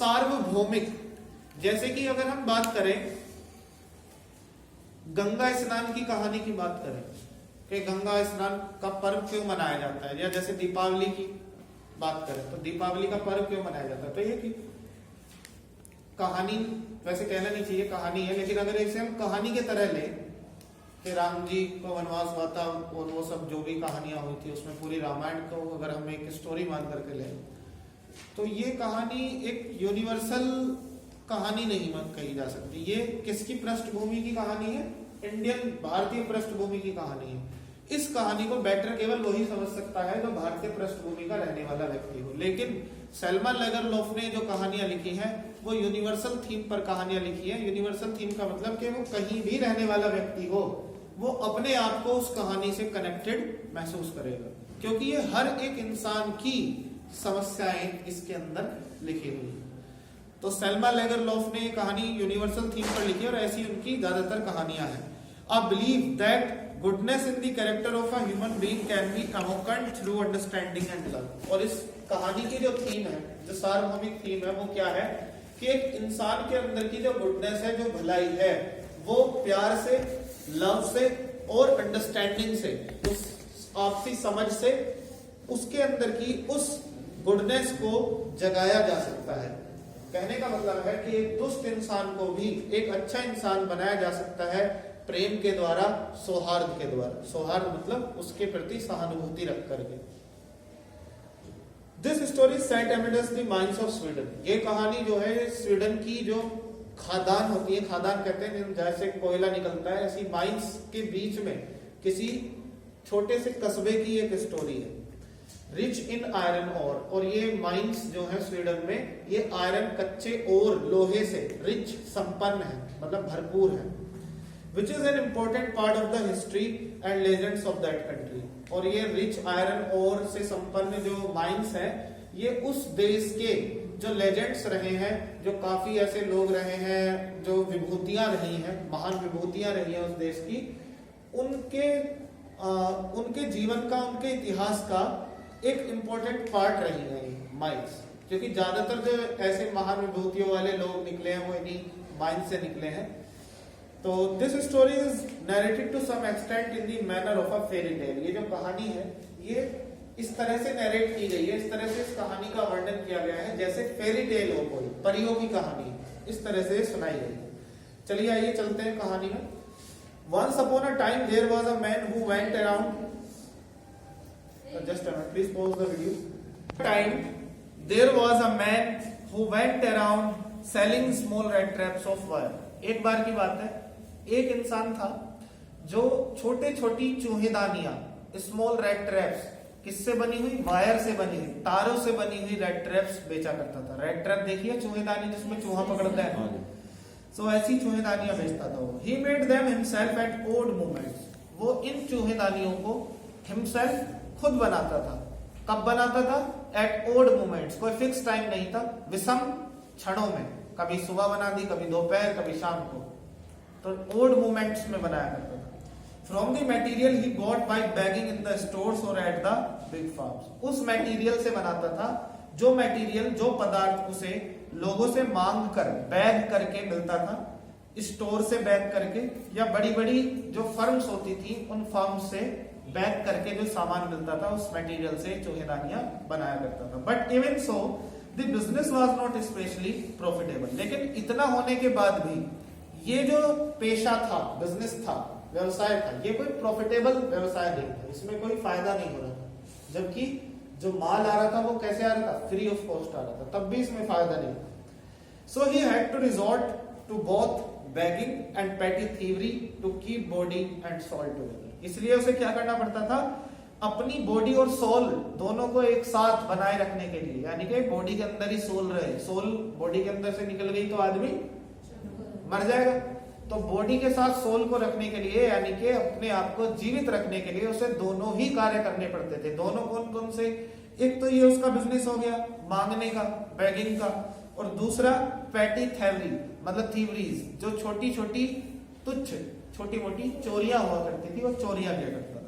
सार्वभौमिक, जैसे कि अगर हम बात करें गंगा स्नान की कहानी की बात करें कि गंगा स्नान का पर्व क्यों मनाया जाता है, या जैसे दीपावली की बात करें तो दीपावली का पर्व क्यों मनाया जाता है, तो ये कि कहानी, वैसे कहना नहीं चाहिए कहानी है, लेकिन अगर इसे हम कहानी के तरह लें कि राम जी को वनवास हुआ था और वो सब जो भी कहानियां हुई थी उसमें पूरी रामायण को अगर हम एक स्टोरी मान करके लें तो ये कहानी एक यूनिवर्सल कहानी नहीं कही जा सकती। ये किसकी पृष्ठभूमि की कहानी है? इंडियन, भारतीय पृष्ठभूमि की कहानी है। इस कहानी को बेटर केवल वही समझ सकता है जो भारतीय पृष्ठभूमि का रहने वाला व्यक्ति हो। लेकिन सेल्मा लेगरलॉफ ने जो कहानियां लिखी हैं वो यूनिवर्सल थीम पर कहानियां लिखी है। यूनिवर्सल थीम का मतलब कि वो कहीं भी रहने वाला व्यक्ति हो वो अपने आप को उस कहानी से कनेक्टेड महसूस करेगा, क्योंकि ये हर एक इंसान की समस्याएं इसके अंदर लिखी हुई है। तो सेल्मा लेगरलॉफ ने कहानी यूनिवर्सल थीम पर लिखी और ऐसी उनकी ज्यादातर कहानियां हैं। I believe that goodness in the character of a human being can be awoken through understanding and love. और इस कहानी की जो थीम है, जो सार्वभौमिक थीम है, वो क्या है कि एक इंसान के अंदर की जो गुडनेस है, जो भलाई है, वो प्यार से, लव से और अंडरस्टैंडिंग से, उस आपसी समझ से उसके अंदर की उस गुडनेस को जगाया जा सकता है। कहने का मतलब है कि एक दुष्ट इंसान को भी एक अच्छा इंसान बनाया जा सकता है प्रेम के द्वारा, सौहार्द के द्वारा। सौहार्द मतलब उसके प्रति सहानुभूति रख करके। This story set amidst the mines of Sweden. ये कहानी जो है स्वीडन की जो खादान होती है, खादान कहते हैं जैसे कोयला निकलता है, ऐसी माइंस के बीच में किसी छोटे से कस्बे की एक स्टोरी है। रिच इन आयरन ओर, और ये माइंस जो है स्वीडन में, ये आयरन, कच्चे और लोहे से रिच, संपन्न है, मतलब भरपूर है। Which is an important part of the history and legends of that country. और ये रिच आयरन ओर से संपन्न जो माइंस है, ये उस देश के जो लेजेंड्स रहे हैं, जो काफी ऐसे लोग रहे हैं, जो विभूतियां रही हैं, महान विभूतियां रही हैं उस देश की, उनके जीवन का, उनके इतिहास का एक इम्पोर्टेंट पार्ट रही है माइंस। क्योंकि ज्यादातर जो ऐसे महान विभूतियों वाले लोग निकले हैं वो इन्हीं माइंस से निकले हैं। तो this story is narrated to some extent in the manner of a fairy tale. ये जो कहानी है ये इस तरह से नरेट की गई है, इस तरह से इस कहानी का वर्णन किया गया है जैसे फेरी टेल हो, कोई परियों की कहानी, इस तरह से सुनाई गई है। चलिए आइए चलते हैं कहानी में। Once upon a time there was a man who went around, just a minute, please pause the video. Time there was a man who went around selling small rat traps of wire. एक बार की बात है, एक इंसान था जो छोटे छोटी चूहेदानियां, स्मॉल रेड ट्रैप्स, किससे बनी हुई? वायर से बनी हुई, तारों से बनी हुई रेड ट्रैप्स बेचा करता था। रेड ट्रैप देखिए, चूहेदानी जिसमें चूहा पकड़ता है, सो ऐसी चूहेदानियां बेचता था वो। He made them himself at odd moments. वो इन चूहेदानियों को himself खुद बनाता था। कब बनाता था? एट ओड मोमेंट्स, कोई फिक्स टाइम नहीं था, विषम क्षणों में, कभी सुबह बना दी, कभी दोपहर, कभी शाम को, तो ओड मोमेंट्स में बनाया करता था। From the material he got by begging in the stores और एट द बिग फार्म्स। उस मटेरियल से बनाता था, जो मटेरियल, जो पदार्थ उसे लोगों से मांग कर, बैग करके मिलता था, स्टोर से बैग करके, या बड़ी बड़ी जो फर्म्स होती थी उन फर्म्स से बैग करके जो सामान मिलता था उस मटेरियल से चूहेदानियां बनाया करता था। But even so the business was not specially profitable. लेकिन इतना होने के बाद भी ये जो पेशा था, बिजनेस था, व्यवसाय था, ये कोई प्रॉफिटेबल व्यवसाय नहीं था, इसमें कोई फायदा नहीं हो रहा था। जबकि जो माल आ रहा था वो कैसे आ रहा था? फ्री ऑफ कॉस्ट आ रहा था, तब भी इसमें फायदा नहीं था। So he had to resort to both begging and petty thievery to keep body and soul together. इसलिए उसे क्या करना पड़ता था? अपनी बॉडी और सोल दोनों को एक साथ बनाए रखने के लिए, यानी कि बॉडी के अंदर ही सोल रहे। सोल बॉडी के अंदर से निकल गई तो आदमी मर जाएगा, तो बॉडी के साथ सोल को रखने के लिए, यानी कि अपने आप को जीवित रखने के लिए उसे दोनों ही कार्य करने पड़ते थे। दोनों कौन कौन से? एक तो ये उसका बिजनेस हो गया मांगने का, बैगिंग का, और दूसरा पैटी थेवरी, मतलब थीवरीज, जो छोटी छोटी तुच्छ छोटी मोटी चोरियां हुआ करती थी, वो चोरियां किया करता था।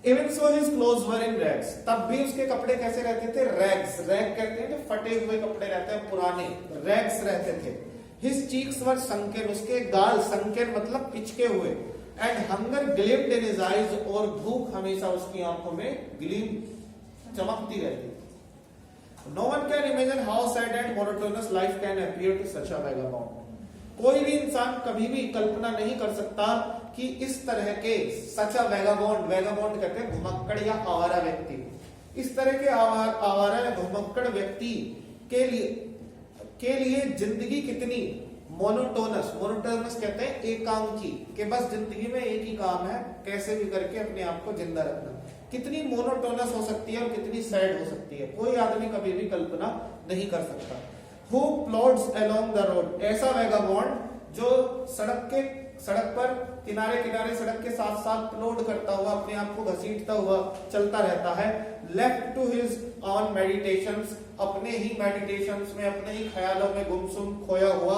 इवन सो हिज क्लोथ्स वर इन रैग्स, तब भी उसके कपड़े कैसे रहते थे? रैग्स, रैग कहते हैं जो फटे हुए कपड़े रहते हैं, पुराने, रैग्स रहते थे। हिज चीक्स वर संकेन, उसके गाल, संकेन मतलब पिचके हुए। And hunger ग्लिम्ड in his eyes, और भूख हमेशा उसकी आंखों में ग्लीम, चमकती रहती थी। No one can imagine how sad and monotonous life can appear to such a vagabond. कोई भी इंसान कभी भी कल्पना नहीं कर सकता कि इस तरह के सच अ वैगाबॉन्ड, वैगाबॉन्ड कहते हैं घुमक्कड़ या आवारा व्यक्ति, इस तरह के आवारा या घुमक्कड़ व्यक्ति के लिए जिंदगी कितनी मोनोटोनस, मोनोटोनस कहते हैं एकांकी, कि बस जिंदगी में एक ही काम है, कैसे भी करके अपने आप को जिंदा रखना, कितनी मोनोटोनस हो सकती है और कितनी सैड हो सकती है, कोई आदमी कभी भी कल्पना नहीं कर सकता। Who plods along the road, ऐसा वैगाबॉन्ड जो सड़क पर किनारे किनारे सड़क के साथ साथ प्लोड करता हुआ, अपने आप को घसीटता हुआ चलता रहता है। Left to his own meditations, अपने ही meditations में, अपने ही ख्यालों में गुमसुम खोया हुआ।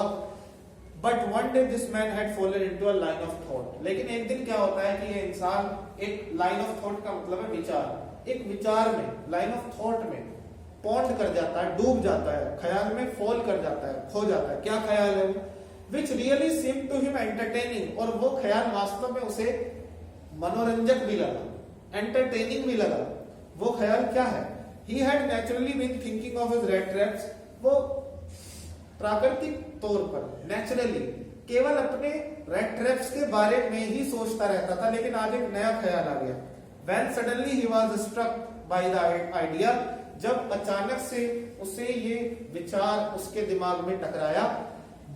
But one day this man had fallen into a line of thought, लेकिन एक दिन क्या होता है कि ये इंसान एक line of thought का मतलब है विचार, एक विचार में, line of thought में पॉन्ड कर जाता है, डूब जाता है, ख्याल में फॉल कर जाता है, खो जाता है। क्या ख्याल है वो? Which really seemed to him entertaining, और वो ख्याल वास्तव में उसे मनोरंजक भी लगा, एंटरटेनिंग भी लगा। वो ख्याल क्या है? He had naturally been thinking of his rat traps, वो प्राकृतिक तौर पर नेचुरली केवल अपने रेट ट्रैप्स के बारे में ही सोचता रहता था, लेकिन आज एक नया ख्याल आ गया। When suddenly he was struck by the idea, जब अचानक से उसे ये विचार उसके दिमाग में टकराया,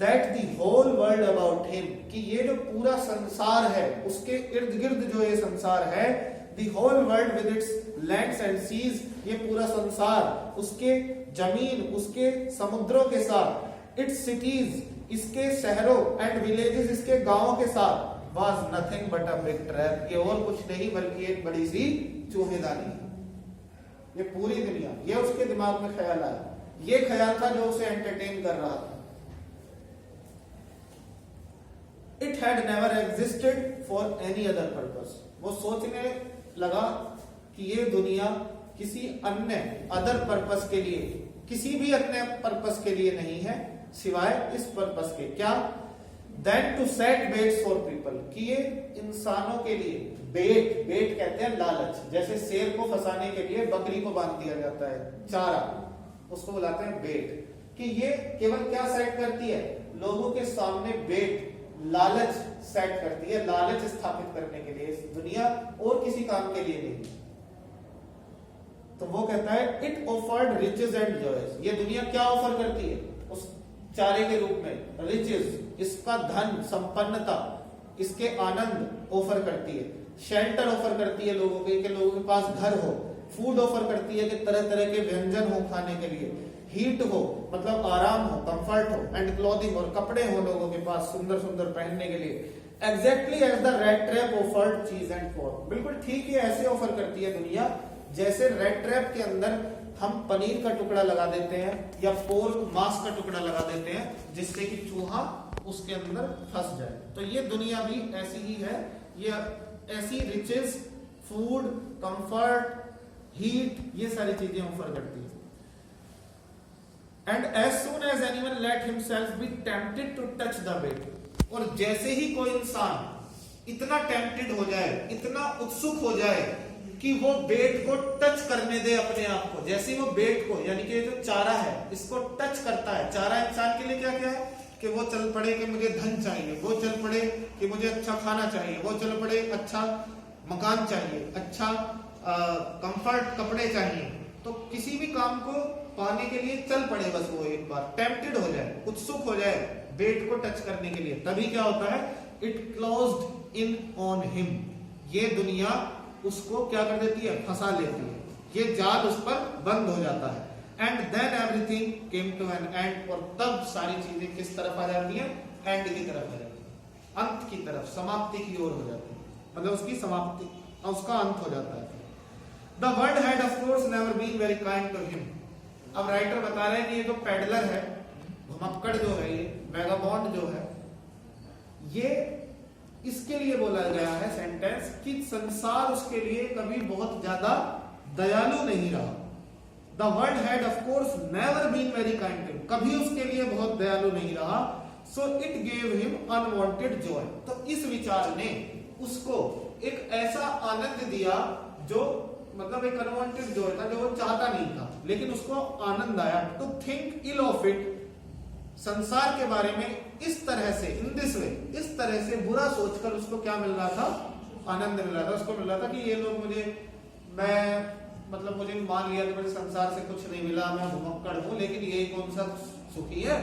that the whole world about him, कि ये जो पूरा संसार है, उसके इर्द गिर्द जो ये संसार है, the whole world with its lands and seas, ये पूरा संसार उसके जमीन, उसके समुद्रों के साथ, its cities, इसके शहरों, and villages, इसके गांवों के साथ, was nothing but a big trap, ये और कुछ नहीं बल्कि एक बड़ी सी चूहेदानी। ये पूरी दुनिया, ये उसके दिमाग में ख्याल आया, ये ख्याल था जो उसे एंटरटेन कर रहा था। It had never existed for any other purpose, वो सोचने लगा कि ये दुनिया किसी अन्य अदर पर्पस के लिए, किसी भी अन्य पर्पस के लिए नहीं है सिवाय इस पर्पस के। क्या? Then to set baits for people, कि ये इंसानों के लिए बेट, बेट कहते हैं लालच, जैसे शेर को फंसाने के लिए बकरी को बांध दिया जाता है, चारा, उसको बुलाते हैं बेट, कि ये केवल क्या सेट करती है? लोगों के सामने बेट, लालच सेट करती है, लालच स्थापित करने के लिए, दुनिया और किसी काम के लिए नहीं। तो वो कहता है it offered riches and joys, ये दुनिया क्या ऑफर करती है उस चारे के रूप में? रिचेस, इसका धन, संपन्नता, इसके आनंद ऑफर करती है। शेल्टर ऑफर करती है लोगों के, कि लोगों के पास घर हो। फूड ऑफर करती है कि तरह तरह के व्यंजन हो खाने के लिए। हीट हो मतलब आराम हो, कंफर्ट हो। एंड क्लोथिंग, और कपड़े हो लोगों के पास सुंदर सुंदर पहनने के लिए। Exactly as the red trap offered cheese and pork, बिल्कुल ठीक ही ऐसे ऑफर करती है दुनिया जैसे रेड ट्रैप के अंदर हम पनीर का टुकड़ा लगा देते हैं या पोर्क मांस का टुकड़ा लगा देते हैं जिससे कि चूहा उसके अंदर फंस जाए। तो ये दुनिया भी ऐसी ही है, ये ऐसी रिचेस, फूड, कंफर्ट, हीट, ये सारी चीजें ऑफर करती है। And as soon as anyone let himself be tempted to touch the bait, और जैसे ही कोई इंसान इतना टेम्प्टेड हो जाए, इतना उत्सुक हो जाए कि वो बेट को टच करने दे अपने आप को, जैसे वो बेट को, यानी कि जो चारा है इसको टच करता है। चारा इंसान के लिए क्या क्या है कि वो चल पड़े कि मुझे धन चाहिए, वो चल पड़े कि मुझे अच्छा खाना चाहिए, वो चल पड़े अच्छा मकान चाहिए, अच्छा कंफर्ट कपड़े चाहिए। तो किसी भी काम को पाने के लिए चल पड़े, बस वो एक बार टेम्प्टेड हो जाए, उत्सुक हो जाए बेट को टच करने के लिए, तभी क्या होता है? It closed in on him, ये दुनिया उसको क्या कर देती है? फंसा लेती है, ये जाल उस पर बंद हो जाता है। And then everything came to an end, और तब सारी चीजें किस तरफ आ जाती है? एंड की तरफ आ जाती है, अंत की तरफ, समाप्ति की ओर हो जाती है, मतलब उसकी समाप्ति, उसका अंत हो जाता है। The world had of course never been very kind to him. अब राइटर बता रहे हैं कि ये जो पेडलर है, घुमक्कड़ जो है, ये वैगाबॉन्ड जो है, ये इसके लिए बोला गया है सेंटेंस कि संसार उसके लिए कभी बहुत ज्यादा दयालु नहीं रहा। The world had of course never been very kind to him, कभी उसके लिए बहुत दयालु नहीं रहा। So it gave him unwanted joy, तो इस विचार ने उसको एक ऐसा आनंद दिया जो मतलब एक अनवांटेड जॉय था, जो वो चाहता नहीं था, लेकिन उसको आनंद आया। To think ill of it, संसार के बारे में इस तरह से, इन दिस वे, इस तरह से बुरा सोचकर उसको क्या मिल रहा था, आनंद मिल रहा था। उसको मिल रहा था कि ये लोग मुझे, मुझे मान लिया कि मुझे संसार से कुछ नहीं मिला, मैं भुमक्कड़ हूं, लेकिन ये कौन सा सुखी है,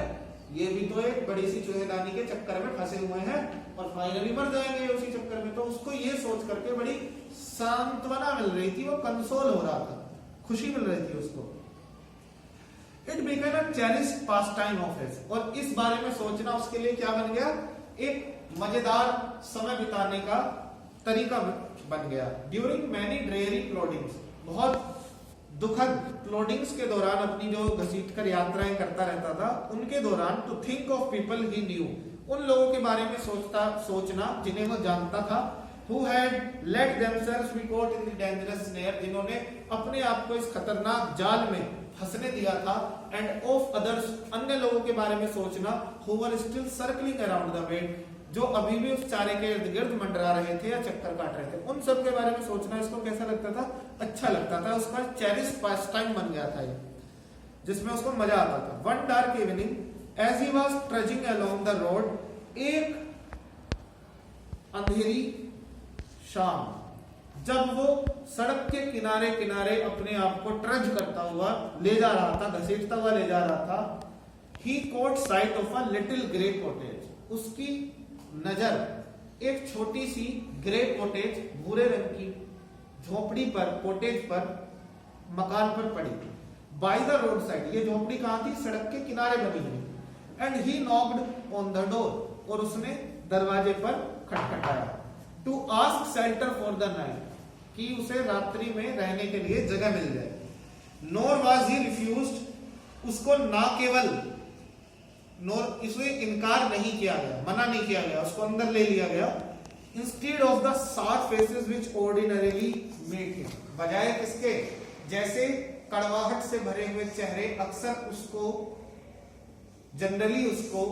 ये भी तो एक बड़ी सी चूहेदानी के चक्कर में फंसे हुए हैं और फाइनली मर जाएंगे उसी चक्कर में। तो उसको ये सोच करके बड़ी सांत्वना मिल रही थी, वो कंसोल हो रहा था, खुशी मिल रही थी उसको। It became a cherished pass time of his, और इस बारे में सोचना उसके लिए क्या बन गया, एक मजेदार समय बिताने का तरीका बन गया। ड्यूरिंग मैनी ड्रेयरी प्लॉडिंग्स, बहुत दुखद प्लॉडिंग्स के दौरान, अपनी जो घसीटकर यात्राएं करता रहता था उनके दौरान, to think of people he knew, उन लोगों के बारे में सोचना जिन्हें वो जानता था। Who had let themselves be caught in the dangerous snare, जिन्होंने अपने आप को इस खतरनाक जाल में फंसने दिया था। And of others, अन्य लोगों के बारे में सोचना, who were still circling around the bed, जो अभी भी उस चारे के इर्द गिर्द मंडरा रहे थे या चक्कर काट रहे थे, उन सब के बारे में सोचना इसको कैसा लगता था, अच्छा लगता था। उसका चेरिश्ड पास टाइम बन गया था ये, जिसमें उसको मजा आता था। One dark evening as he was trudging along the road, एक अंधेरी शाम जब वो सड़क के किनारे किनारे अपने आप को ट्रज करता हुआ ले जा रहा था, घसीटता हुआ ले जा रहा था, he caught sight of a little grey cottage, उसकी नजर एक छोटी सी ग्रे कॉटेज, भूरे रंग की झोपड़ी पर, कॉटेज पर, मकान पर पड़ी। बाय द रोड साइड, ये झोपड़ी कहां थी, सड़क के किनारे बनी हुई। And he knocked on the door, और उसने दरवाजे पर खटखटाया। To ask shelter for the night, कि उसे रात्रि में रहने के लिए जगह मिल जाए। नोर वाज ही रिफ्यूज्ड, उसको ना केवल इसे इनकार नहीं किया गया, मना नहीं किया गया, उसको अंदर ले लिया गया। इंस्टेड ऑफ द सात फेसेस विच ऑर्डिनरीली मेट हिम, बजाय किसके, जैसे कड़वाहट से भरे हुए चेहरे अक्सर उसको जनरली उसको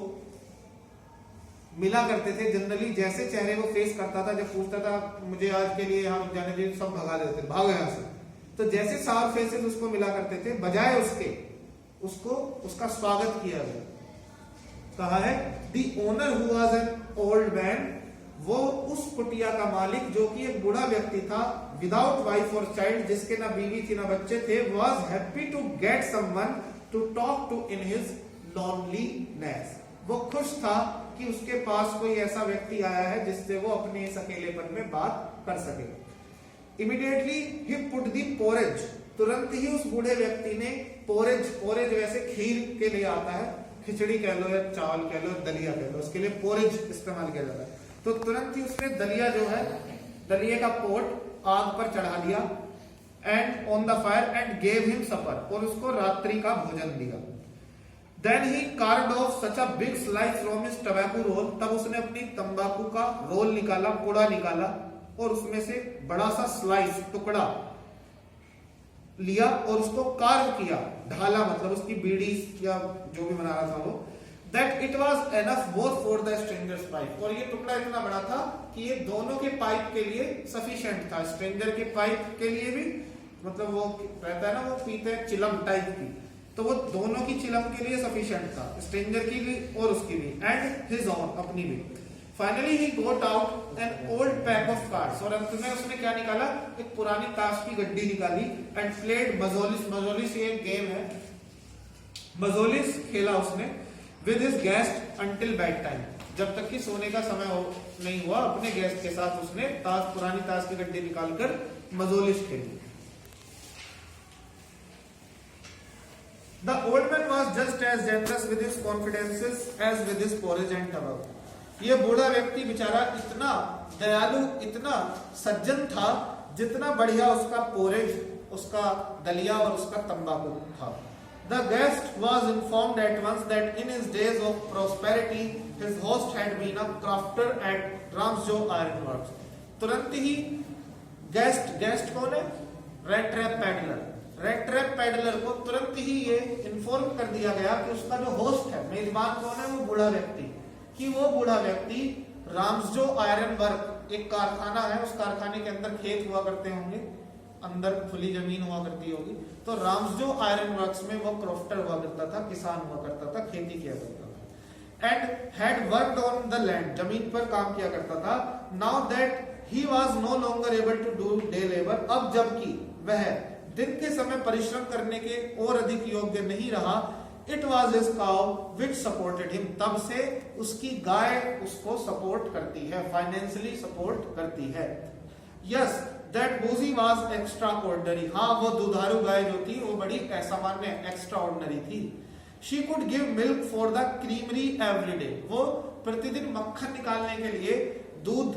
मिला करते थे। जनरली जैसे चेहरे वो फेस करता था, जब पूछता था मुझे आज के लिए यहाँ जाने दे, सब भगा देते थे, भागो यहाँ से। तो जैसे सात फेसेस उसको मिला करते थे, बजाय उसके उसको उसका स्वागत किया गया। कहा है the owner who was an old man, वो उस कुटिया का मालिक जो कि एक बूढ़ा व्यक्ति था, विदाउट वाइफ और चाइल्ड, जिसके ना बीवी थी ना बच्चे थे, was happy to get someone to talk to in his loneliness, वो खुश था कि उसके पास कोई ऐसा व्यक्ति आया है जिससे वो अपने इस अकेलेपन में बात कर सके। Immediately he put the porridge, तुरंत ही उस बूढ़े व्यक्ति ने पोरेज, पोरेज वैसे खीर के लिए आता है, खिचड़ी कह लो या चावल कह लो, दलिया कह लो, उसके लिए पोरेज इस्तेमाल किया जाता है। तो तुरंत ही उसने दलिया जो है, दलिया का पोट आग पर चढ़ा दिया, and on the fire and gave him supper, और उसको रात्रि का भोजन दिया। Then he carved off such a big slice from his tobacco roll, तब उसने अपनी तंबाकू का रोल निकाला, कोड़ा निकाला, और उसमें से बड़ा सा स्लाइस, टुकड़ा लिया और उसको कार्व किया, ढाला, मतलब उसकी बीड़ी या जो भी बना रहा था वो। That it was enough both for the stranger's pipe, और ये टुकड़ा इतना बड़ा था कि ये दोनों के पाइप के लिए सफिशिएंट था। स्ट्रेंजर के पाइप के लिए भी, मतलब वो रहता है ना, वो पीते हैं चिलम टाइप की, तो वो दोनों की चिलम के लिए सफिशिएंट था, स्ट्रेंजर की भी और उसकी भी, एंड हिज ओन, अपनी भी। Finally he got out an old pack of cards, और अंत में उसने क्या निकाला, एक पुरानी ताश की गड्डी निकाली। एंड प्लेड मजोलिस, मजोलिस ये एक गेम है, मजोलिस खेला उसने with his guest until bed time, जब तक कि सोने का समय नहीं हुआ। अपने गेस्ट के साथ उसने पुरानी ताश की गड्डी निकालकर मजोलिस खेली। The old man was just as generous with his confidences as with his porridge and tobacco. ये बूढ़ा व्यक्ति बेचारा इतना दयालु, इतना सज्जन था, जितना बढ़िया उसका पोरेज, उसका दलिया और उसका तंबाकू था। The guest was informed at once that in his days of prosperity his host had been a crafter at Ramsjo Iron Works. तुरंत ही गेस्ट कौन है? Red trap peddler. Red trap peddler को तुरंत ही ये इन्फॉर्म कर दिया गया कि उसका जो होस्ट है, मेजबान कौन है? वो बूढ़ा व्यक्ति, कि वो बूढ़ा व्यक्ति राम्सजो आयरन वर्क, एक कारखाना है, उस कारखाने के अंदर खेत हुआ करते होंगे, अंदर खुली जमीन हुआ करती होगी, तो राम्सजो आयरन वर्क्स में वो क्रॉफ्टर हुआ करता था, किसान हुआ करता था, खेती किया करता था। And had worked on the land, जमीन पर काम किया करता था। Now that he was no longer able to do day labour, अब जबकि वह दिन के समय परिश्रम करने के और अधिक योग्य नहीं रहा, it was his cow which supported him, तब से उसकी गाय उसको सपोर्ट करती है, फाइनेंशियली सपोर्ट करती है। यस दैट बूजी वॉज एक्स्ट्रा ऑर्डिनरी, हाँ वो दुधारू गाय जो थी वो बड़ी असामान्य एक्स्ट्रा ऑर्डिनरी थी। She could give milk for the creamery every day, वो प्रतिदिन मक्खन निकालने के लिए दूध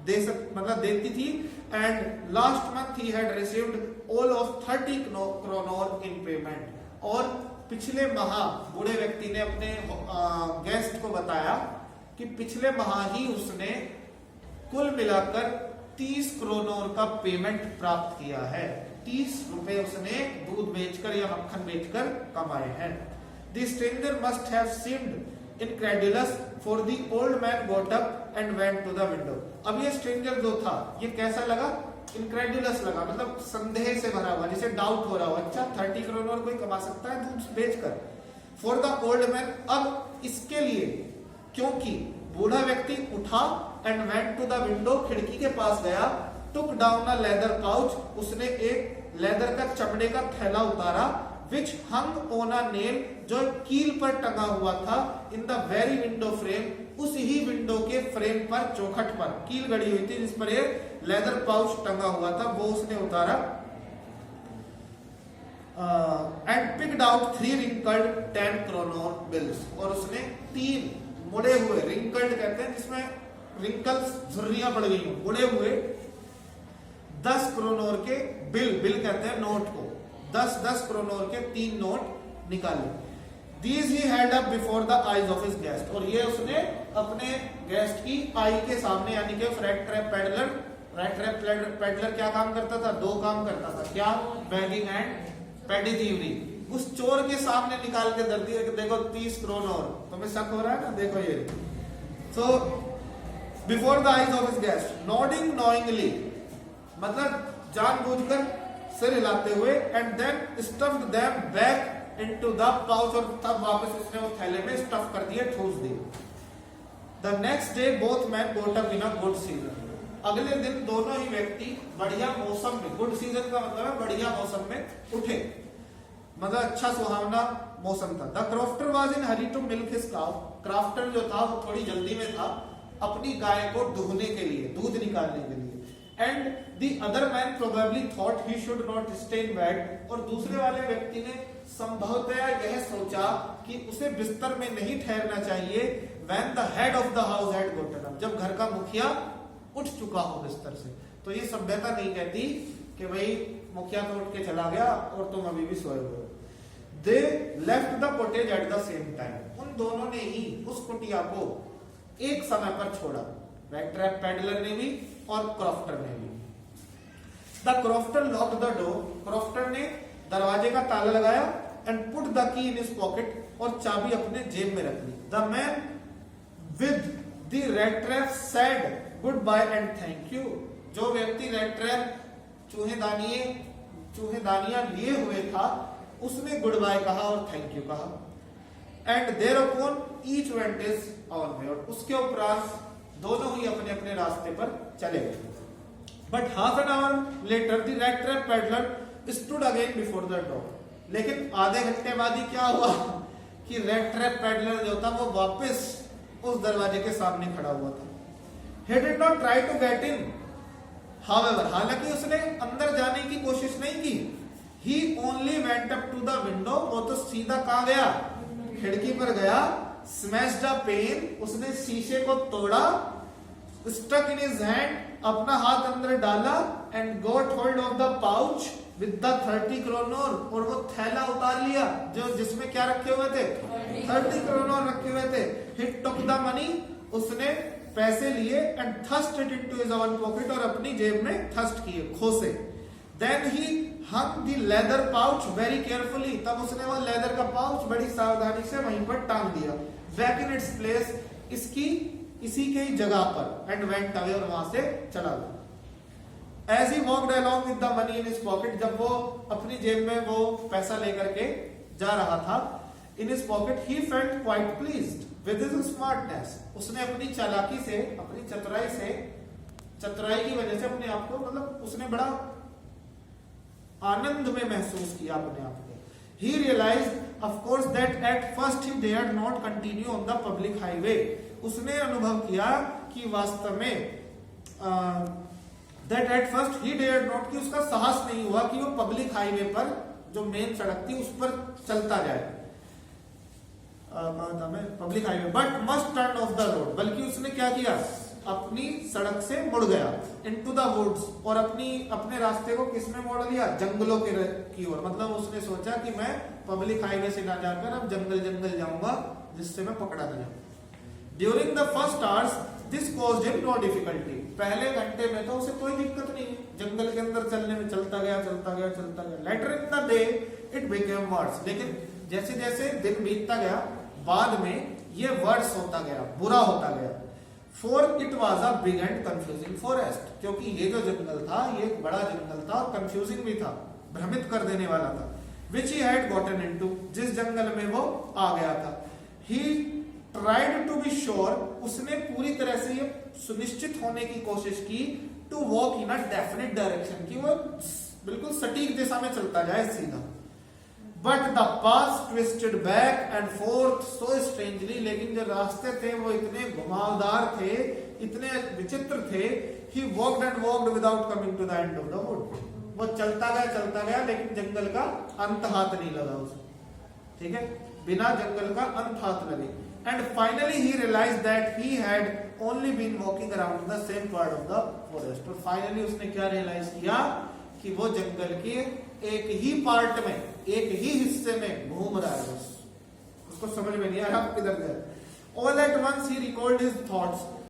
देती थी। And last month he had received all of 30 kronor in payment, और पिछले माह बूढ़े व्यक्ति ने अपने गेस्ट को बताया कि पिछले माह ही उसने कुल मिलाकर 30 क्रोनोर का पेमेंट प्राप्त किया है। 30 रुपए उसने दूध बेचकर या मक्खन बेचकर कमाए हैं। The stranger must have seemed incredulous for the old man got up and went to the window. अब ये स्ट्रेंजर जो था ये कैसा लगा? इनक्रेडुलस लगा, मतलब संदेह से भरा हुआ, जिसे डाउट हो रहा हो, अच्छा 30 करोड़ कोई कमा सकता है दूध बेचकर। फॉर द ओल्ड मैन, अब इसके लिए, क्योंकि बूढ़ा व्यक्ति उठा and went to the window, खिड़की के पास गया, took down a leather pouch, उसने एक लेदर का चमड़े का थैला उतारा, विच हंग ऑन अ नेल, जो कील पर टंगा हुआ था, in the very window frame, उस ही विंडो के फ्रेम पर, चौखट पर कील गड़ी हुई थी जिस पर एक लेदर पाउच टंगा हुआ था, वो उसने उतारा। And picked out 3 wrinkled 10 kronor bills, और उसने 3 मुड़े हुए, रिंकल्ड कहते हैं जिसमें रिंकल्स, झुर्रियां पड़ गई, मुड़े हुए 10 क्रोनोर के बिल कहते हैं नोट को, 10 क्रोनोर के 3 नोट निकाले। These he held up before the eyes of his guest, और ये उसने अपने गेस्ट की आई के सामने, यानी कि रेड ट्रैप पैडलर क्या काम करता था? 2 काम करता था, क्या? Bagging and pedi thievery. उस चोर के सामने निकाल के दर दिया कि देखो 30 क्रोनोर, तुम्हें शक हो रहा है ना, देखो ये। So before the eyes of his guest, nodding knowingly, मतलब जानबूझकर सिर हिलाते हुए, and then stuffed them back into the pouch, और तब वापस उसने वो थैले में स्टफ कर दिए, ठूस दिए। The next day both man goat up in a good season, अगले दिन दोनों ही व्यक्ति बढ़िया मौसम में, गुड सीजन का मतलब है बढ़िया मौसम में उठे, मतलब अच्छा सुहावना मौसम था। The crofter was in hurry to milk his cow, crofter जो था वो थोड़ी जल्दी में था अपनी गाय को दुहने के लिए, दूध निकालने के लिए। And the other man probably thought he should not stay in bed, और दूसरे वाले व्यक्ति ने संभवतया यह सोचा कि उसे बिस्तर में नहीं ठहरना चाहिए। When the head of the house had Gotan up, जब घर का मुखिया उठ चुका हो बिस्तर से। तो ये सभ्यता नहीं कहती कि भाई मुखिया तो उठ के चला गया और तुम अभी भी सोए हुए। They left the cottage at the same time, उन दोनों ने ही उस कुटिया को एक समय पर छोड़ा, रेड ट्रैप पैडलर ने भी और क्रॉफ्टर ने भी। The crofter locked the door, crofter ने दरवाजे का ताला लगाया, and put the key in his pocket, और चाबी अपने जेब में रख ली। The man with the red trap said goodbye and thank you, जो व्यक्ति रेड ट्रैप चूहेदानियां लिए हुए था उसने गुड बाय कहा और थैंक यू कहा। And thereupon each went his on way, और उसके उपरांत दोनों ही अपने अपने रास्ते पर चले गए। But half an hour later the red trap peddler stood again before the door, लेकिन आधे घंटे बाद ही क्या हुआ कि रेड ट्रैप पैडलर जो था वो वापस उस दरवाजे के सामने खड़ा हुआ था। He did not try to get in, however, हालांकि उसने अंदर जाने की कोशिश नहीं की। He only went up to the window, वो तो सीधा कहाँ गया? खिड़की पर गया। Smashed a pane, उसने शीशे को तोड़ा। Stuck in his hand, अपना हाथ अंदर डाला, and got hold of the pouch, with the 30 kronor, और वो थैला उतार लिया जो जिसमें क्या रखे हुए थे, 30 क्रोनोर रखे हुए थे। ही टुक द मनी, उसने पैसे लिए, and thrust it into his own pocket, और अपनी जेब में थ्रस्ट किए, खोसे। Then he hung the leather pouch very carefully, तब उसने वो लेदर का पाउच बड़ी सावधानी से वहीं पर टांग दिया। बैक इन इट्स प्लेस, इसी के ही जगह पर, एंड वेंट अवे, और वहां से चला गया। As he walked along with the money in his pocket, जब वो अपनी जेब में वो पैसा लेकर के जा रहा था, in his pocket, he felt quite pleased with his smartness. उसने अपनी चालाकी से, अपनी चतुराई की वजह से अपने आप को, मतलब उसने बड़ा आनंद में महसूस किया अपने आप को। He realized, of course, that at first he dared not continue on the public highway. उसने अनुभव किया कि वास्तव में that at first he dared not, कि उसका साहस नहीं हुआ कि वो पब्लिक हाईवे पर, जो मेन सड़क थी, उस पर चलता जाए public highway, but must turn off the road, बल्कि उसने क्या किया, अपनी सड़क से मुड़ गया, इनटू द वुड्स, और अपने रास्ते को किसमें मोड़ लिया, जंगलों की ओर। मतलब उसने सोचा कि मैं पब्लिक हाईवे से ना जाकर अब जंगल जाऊंगा, जिससे मैं पकड़ा न जाऊं। During the first hours this caused him no difficulty, पहले घंटे में तो उसे कोई दिक्कत नहीं, जंगल के अंदर चलने में चलता गया। Later in the day it became worse, लेकिन जैसे जैसे दिन बीतता गया, बाद में ये वर्स होता गया, बुरा होता गया। For it was a big and confusing forest, क्योंकि ये जो जंगल था, ये एक बड़ा जंगल था, और कंफ्यूजिंग भी था, भ्रमित कर देने वाला था। Which he had gotten into, जिस जंगल में वो आ गया था। He tried to be sure, उसने पूरी तरह से ये सुनिश्चित होने की कोशिश की, to walk in a definite direction, कि वो बिल्कुल सटीक दिशा में चलता जाए, सीधा। But the path twisted back and forth so strangely, लेकिन जो रास्ते थे वो इतने घुमावदार थे, इतने विचित्र थे। He walked and walked without coming to the end of the wood, वो चलता गया, लेकिन जंगल का अंत हाथ नहीं लगा उसे, ठीक है, बिना जंगल का अंत हाथ लगे। And finally he realized that he had only been walking around the same part of the forest. और finally उसने क्या realize किया कि वो जंगल के एक ही पार्ट में, एक ही हिस्से में घूम रहा है, बस उसको समझ में नहीं आ रहा किधर गया। All at once he recalled his thoughts.